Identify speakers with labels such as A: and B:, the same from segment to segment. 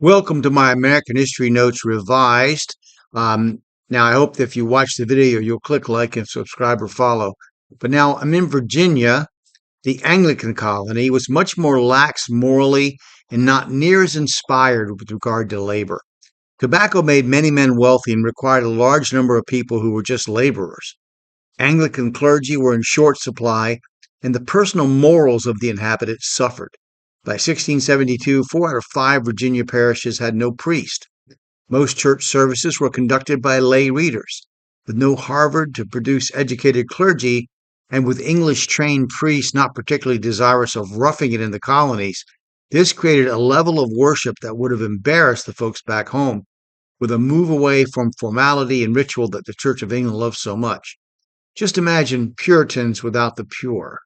A: Welcome to my American History Notes Revised. Now, I hope that if you watch the video, you'll click like and subscribe or follow. But now I'm in Virginia. The Anglican colony was much more lax morally and not near as inspired with regard to labor. Tobacco made many men wealthy and required a large number of people who were just laborers. Anglican clergy were in short supply, and the personal morals of the inhabitants suffered. By 1672, 4 out of 5 Virginia parishes had no priest. Most church services were conducted by lay readers. With no Harvard to produce educated clergy, and with English trained priests not particularly desirous of roughing it in the colonies, this created a level of worship that would have embarrassed the folks back home, with a move away from formality and ritual that the Church of England loved so much. Just imagine Puritans without the pure.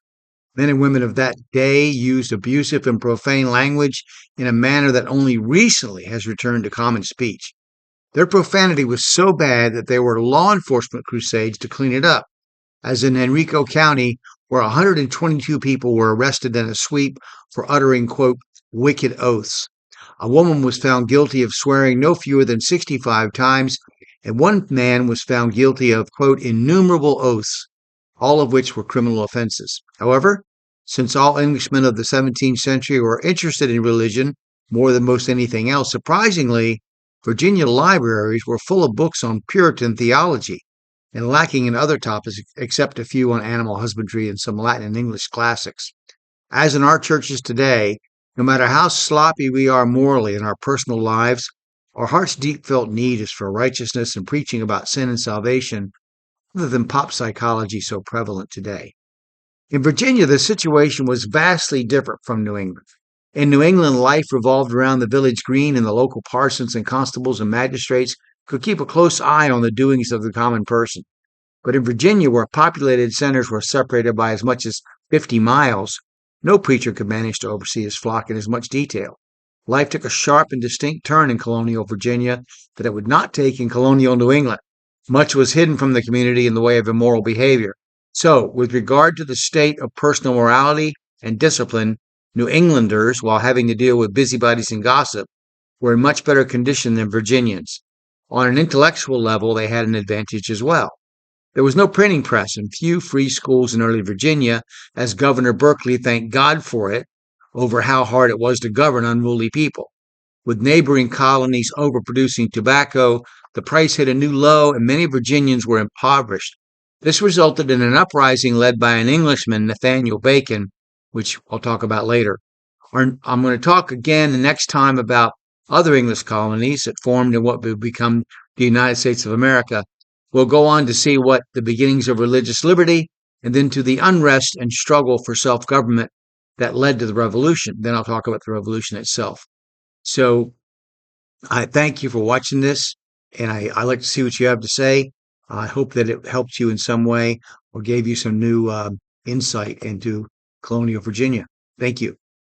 A: Men and women of that day used abusive and profane language in a manner that only recently has returned to common speech. Their profanity was so bad that there were law enforcement crusades to clean it up, as in Henrico County, where 122 people were arrested in a sweep for uttering, quote, wicked oaths. A woman was found guilty of swearing no fewer than 65 times, and one man was found guilty of, quote, innumerable oaths, all of which were criminal offenses. However, since all Englishmen of the 17th century were interested in religion more than most anything else, surprisingly, Virginia libraries were full of books on Puritan theology and lacking in other topics except a few on animal husbandry and some Latin and English classics. As in our churches today, no matter how sloppy we are morally in our personal lives, our heart's deep felt need is for righteousness and preaching about sin and salvation, rather than pop psychology so prevalent today. In Virginia, the situation was vastly different from New England. In New England, life revolved around the village green, and the local parsons and constables and magistrates could keep a close eye on the doings of the common person. But in Virginia, where populated centers were separated by as much as 50 miles, no preacher could manage to oversee his flock in as much detail. Life took a sharp and distinct turn in colonial Virginia that it would not take in colonial New England. Much was hidden from the community in the way of immoral behavior. So, with regard to the state of personal morality and discipline, New Englanders, while having to deal with busybodies and gossip, were in much better condition than Virginians. On an intellectual level, they had an advantage as well. There was no printing press and few free schools in early Virginia, as Governor Berkeley thanked God for it, over how hard it was to govern unruly people. With neighboring colonies overproducing tobacco, the price hit a new low and many Virginians were impoverished. This resulted in an uprising led by an Englishman, Nathaniel Bacon, which I'll talk about later. I'm going to talk again the next time about other English colonies that formed in what would become the United States of America. We'll go on to see what the beginnings of religious liberty and then to the unrest and struggle for self-government that led to the revolution. Then I'll talk about the revolution itself. So I thank you for watching this, and I like to see what you have to say. I hope that it helped you in some way or gave you some new insight into colonial Virginia. Thank you.